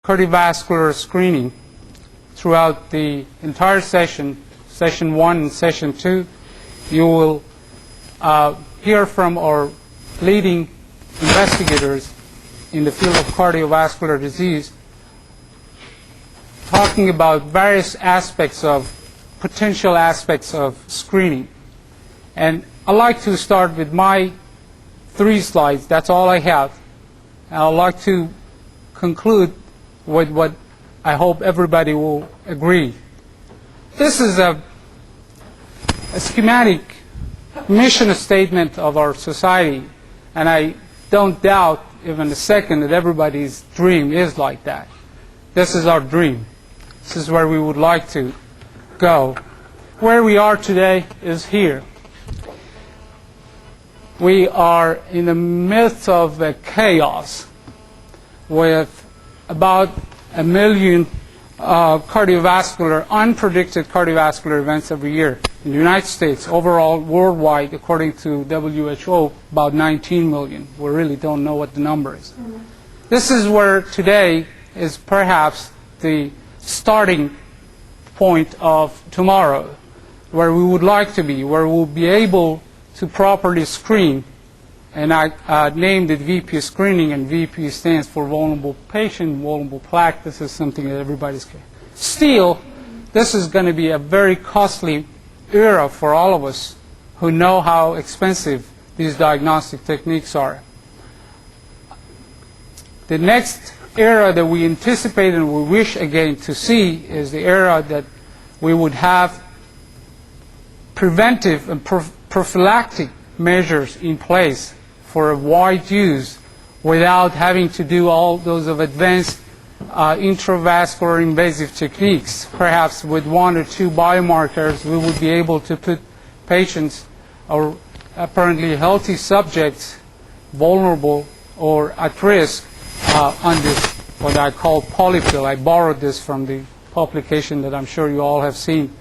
cardiovascular screening throughout the entire session, session 1 and session 2. You will hear from our leading investigators in the field of cardiovascular disease talking about various aspects of, potential aspects of screening. And I'd like to start with my 3 slides. That's all I have. And I'd like to conclude with what I hope everybody will agree. This is a schematic mission statement of our society, and I don't doubt even a second that everybody's dream is like that. This is our dream. This is where we would like to go. Where we are today is here. We are in the midst of a chaos with about 1 million unpredicted cardiovascular events every year. In the United States, overall, worldwide, according to WHO, about 19 million. We really don't know what the number is. This is where today is perhaps the starting point of tomorrow, where we would like to be, where we'll be able to properly screen. And I named it VP screening, and VP stands for vulnerable patient, vulnerable plaque. This is something that everybody's getting. Still, this is going to be a very costly era for all of us who know how expensive these diagnostic techniques are. The next era that we anticipate and we wish again to see is the era that we would have preventive and prophylactic measures in place for a wide use without having to do all those of advanced intravascular invasive techniques. Perhaps with 1 or 2 biomarkers we would be able to put patients or apparently healthy subjects vulnerable or at risk on this, what I call polypill. I borrowed this from the publication that I'm sure you all have seen.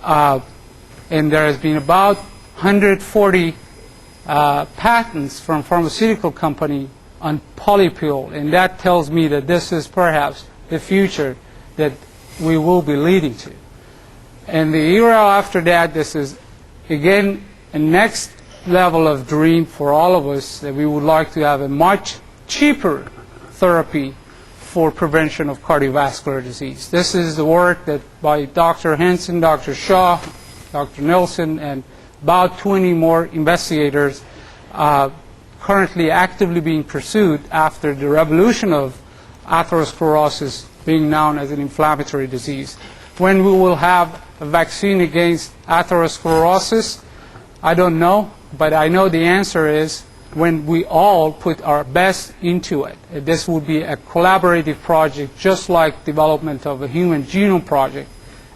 And there has been about 140 patents from pharmaceutical company on polypill, and that tells me that this is perhaps the future that we will be leading to. And the era after that, this is again a next level of dream for all of us, that we would like to have a much cheaper therapy for prevention of cardiovascular disease. This is the work that by Dr. Hansen, Dr. Shaw, Dr. Nelson, and about 20 more investigators currently actively being pursued after the revolution of atherosclerosis being known as an inflammatory disease. When we will have a vaccine against atherosclerosis, I don't know, but I know the answer is when we all put our best into it. This would be a collaborative project, just like development of a human genome project,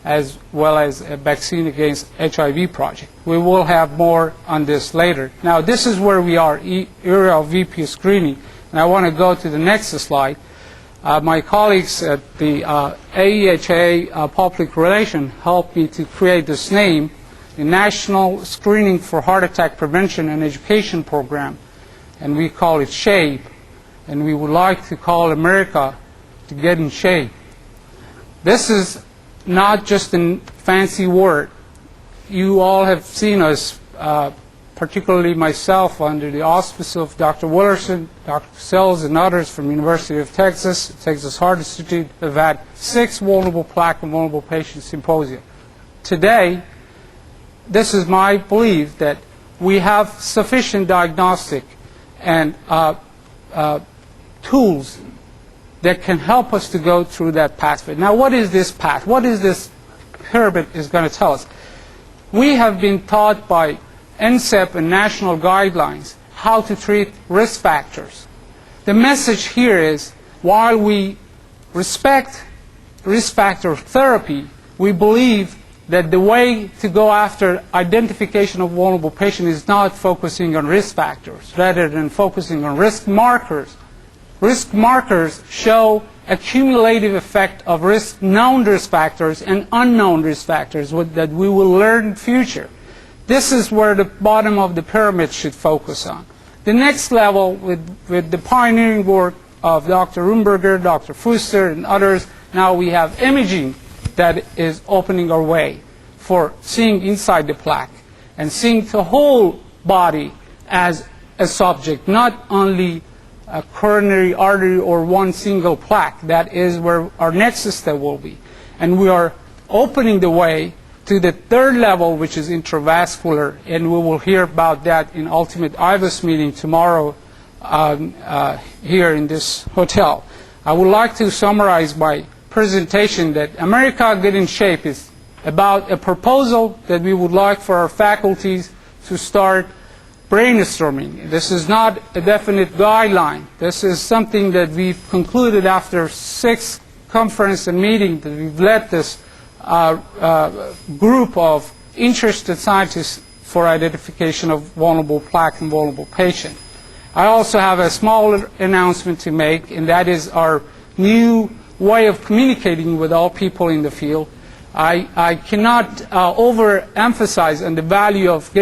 as well as a vaccine against HIV project. We will have more on this later. Now, this is where we are, era of VP screening. And I want to go to the next slide. My colleagues at the AEHA Public Relations helped me to create this name, the National Screening for Heart Attack Prevention and Education Program. And we call it SHAPE. And we would like to call America to get in shape. This is not just a fancy word. You all have seen us, particularly myself, under the auspice of Dr. Willerson, Dr. Sells, and others from University of Texas, Texas Heart Institute, have had 6 vulnerable plaque and vulnerable patient symposia. Today, this is my belief that we have sufficient diagnostic and tools that can help us to go through that pathway. Now, what is this path? What is this pyramid is going to tell us? We have been taught by NCEP and national guidelines how to treat risk factors. The message here is, while we respect risk factor therapy, we believe that the way to go after identification of vulnerable patients is not focusing on risk factors, rather than focusing on risk markers. Risk markers show a cumulative effect of known risk factors and unknown risk factors that we will learn in the future. This is where the bottom of the pyramid should focus on. The next level with the pioneering work of Dr. Rumberger, Dr. Fuster, and others, now we have imaging that is opening our way for seeing inside the plaque and seeing the whole body as a subject, not only a coronary artery or one single plaque. That is where our next step will be. And we are opening the way to the third level, which is intravascular, and we will hear about that in Ultimate IVUS meeting tomorrow here in this hotel. I would like to summarize my presentation that America Good in Shape is about a proposal that we would like for our faculties to start brainstorming. This is not a definite guideline. This is something that we've concluded after 6 conferences and meetings that we've led this group of interested scientists for identification of vulnerable plaque and vulnerable patient. I also have a small announcement to make, and that is our new way of communicating with all people in the field. I cannot overemphasize on the value of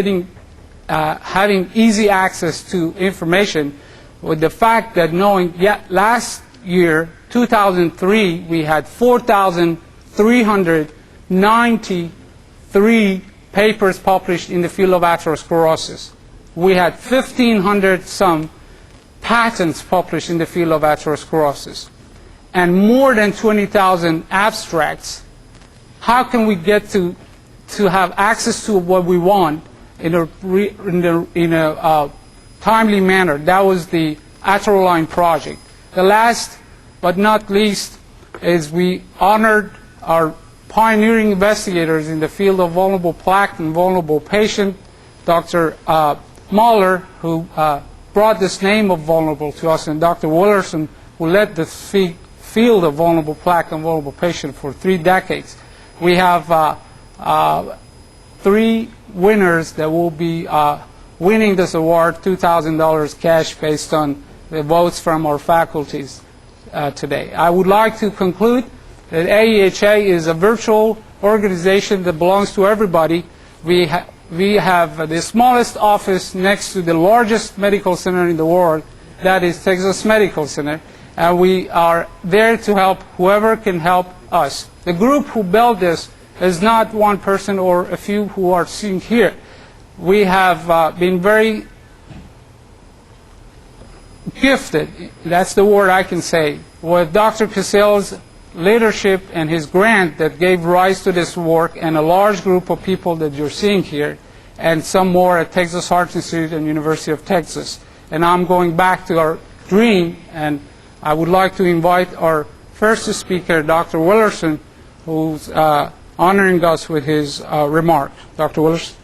having easy access to information, with the fact that knowing last year, 2003, we had 4,393 papers published in the field of atherosclerosis. We had 1,500 some patents published in the field of atherosclerosis, and more than 20,000 abstracts. How can we get to have access to what we want in a timely manner? That was the Atherline project. The last but not least is we honored our pioneering investigators in the field of vulnerable plaque and vulnerable patient, Dr. Mahler, who brought this name of vulnerable to us, and Dr. Willerson, who led the field of vulnerable plaque and vulnerable patient for 3 decades. We have 3 winners that will be winning this award, $2,000 cash based on the votes from our faculties today. I would like to conclude that AEHA is a virtual organization that belongs to everybody. We have the smallest office next to the largest medical center in the world, that is Texas Medical Center, and we are there to help whoever can help us. The group who built this is not one person or a few who are seen here. We have been very gifted, that's the word I can say, with Dr. Cassell's leadership and his grant that gave rise to this work, and a large group of people that you're seeing here, and some more at Texas Heart Institute and University of Texas. And I'm going back to our dream, and I would like to invite our first speaker, Dr. Willerson, who's honoring us with his remark. Dr. Willerson.